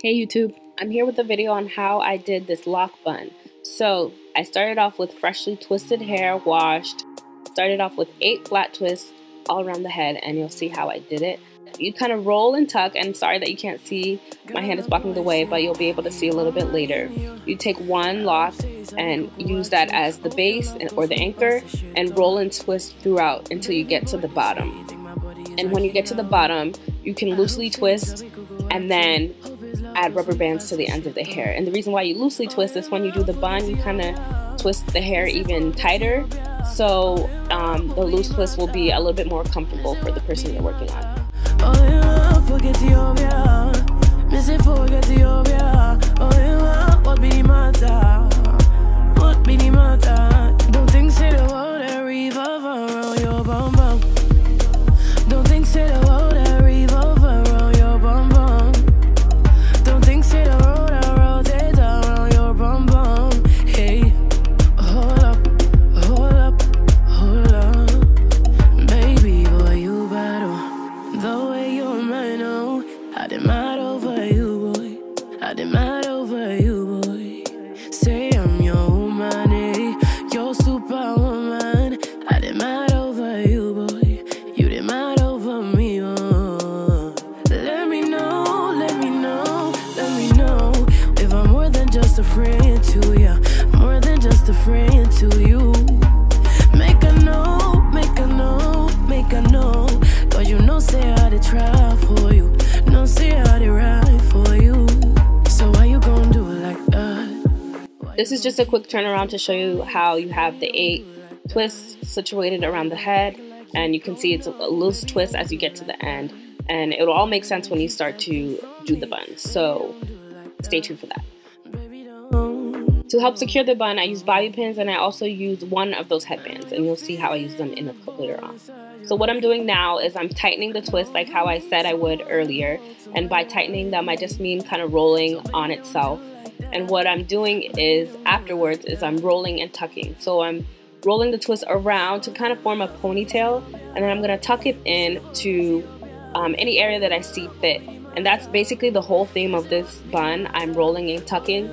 Hey YouTube, I'm here with a video on how I did this loc bun. So I started off with freshly twisted hair, washed, started off with 8 flat twists all around the head, and you'll see how I did it. You kind of roll and tuck, and sorry that you can't see, my hand is blocking the way, but you'll be able to see a little bit later. You take one lock and use that as the base or the anchor and roll and twist throughout until you get to the bottom. And when you get to the bottom, you can loosely twist and then add rubber bands to the ends of the hair. And the reason why you loosely twist is when you do the bun, you kind of twist the hair even tighter, so the loose twist will be a little bit more comfortable for the person you're working on. Don't think say the world that revolve around your bum bum. Don't think say the world that revolve around your bum bum. Don't think say the world that rotate around your bum bum. Hey, hold up, hold up, hold up. Baby boy, you battle the way you're mine, oh. I did mad over you, boy. I did mad over you, boy. Say I'm your woman, eh? Your superwoman. I did mad over you, boy. You did mad over me, oh. Let me know, let me know, let me know if I'm more than just a friend to you, more than just a friend to you. Make a know, make a know, make a know. Cause you know say I did try for you, no say I did ride for you. So why you gonna do it like that? This is just a quick turnaround to show you how you have the 8 twists situated around the head, and you can see it's a loose twist as you get to the end, and it will all make sense when you start to do the bun, so stay tuned for that. To help secure the bun, I use bobby pins, and I also use one of those headbands, and you'll see how I use them in a clip later on. So what I'm doing now is I'm tightening the twist like how I said I would earlier, and by tightening them I just mean kind of rolling on itself. And what I'm doing is afterwards is I'm rolling and tucking. So I'm rolling the twist around to kind of form a ponytail, and then I'm going to tuck it in to any area that I see fit. And that's basically the whole theme of this bun. I'm rolling and tucking.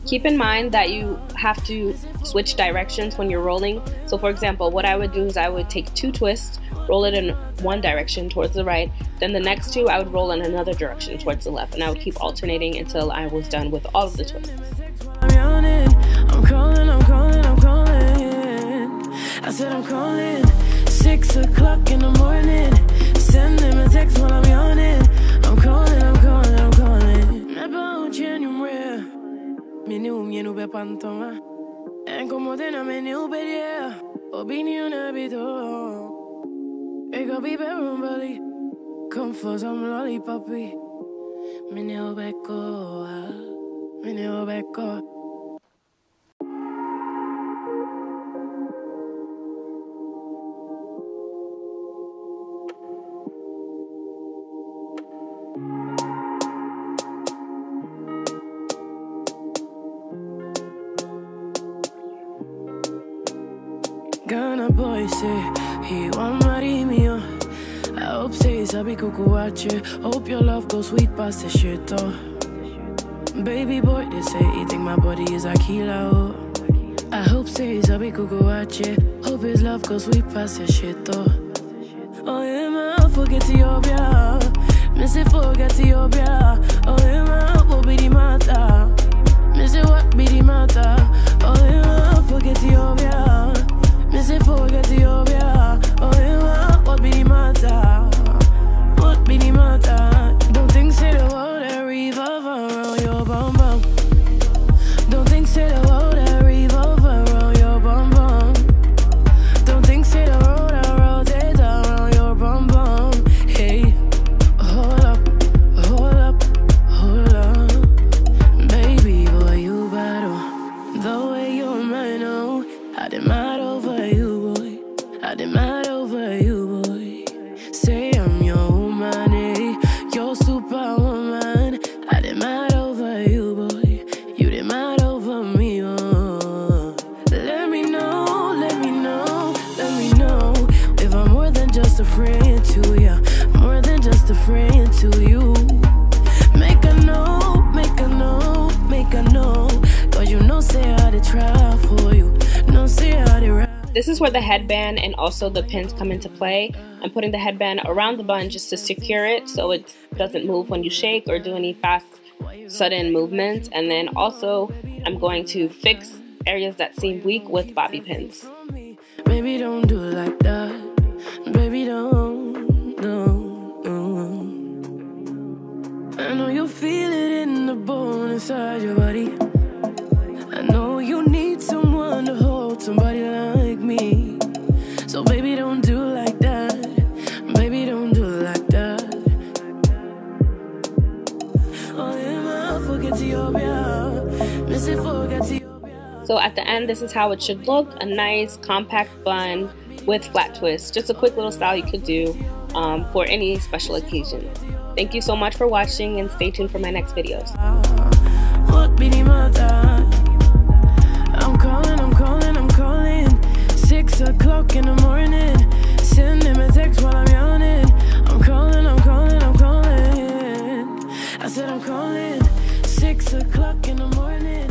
Keep in mind that you have to switch directions when you're rolling. So for example, what I would do is I would take 2 twists, roll it in one direction towards the right, then the next 2 I would roll in another direction towards the left, and I would keep alternating until I was done with all of the twists. I'm yawning, I'm calling, I'm calling, I'm calling. I said I'm calling, 6 o'clock in the morning. Send them a text while I'm yawning. I'm calling, I'm calling, I'm calling. Me pa genuine, me new be pantoma. En como de na me new be yeah. Opinion habito. Ik ga be rumbali. Come for some lollipoppy. Me new be go, me new be go. Ghana boy say he want marry me, oh. I hope say it's a big kukuache. Hope your love goes sweet past the shit, oh. Baby boy, they say he think my body is a killer, oh. I hope say it's a big kukuache. Hope his love goes sweet past the shit, oh. Oh yeah, man, forget Ethiopia. Me say forget Ethiopia. Oh yeah, man, what be the matter? Me say what be the matter? Oh yeah, man, forget Ethiopia. Me say forget Ethiopia. Oh yeah, what be the matter? What be the matter? Don't think say the world that revolve around your bum bum. Don't think say the world that revolve around your bum bum. Don't think say the world that rotate around your bum bum. Hey, hold up, hold up, hold up. Baby boy, you battle the way you're mine, oh. I did mad over you, boy. I did mad over you, boy. Say I'm your woman, eh? Your superwoman. I did mad over you, boy. You did mad over me, oh. Let me know, let me know, let me know if I'm more than just a friend to you, more than just a friend to you. Make a know, make This is where the headband and also the pins come into play. I'm putting the headband around the bun just to secure it so it doesn't move when you shake or do any fast, sudden movements. And then also I'm going to fix areas that seem weak with bobby pins. Baby, don't do it like that. Baby, don't, no. I know you feel it in the bone inside your body. I know you need someone to hold, somebody like me. So baby, don't do it like that. Baby, don't do it like that. So at the end, this is how it should look. A nice compact bun with flat twists. Just a quick little style you could do for any special occasion. Thank you so much for watching and stay tuned for my next videos. I'm calling 6 o'clock in the morning. Send him a text while I'm yawning. I'm calling. I said I'm calling 6 o'clock in the morning.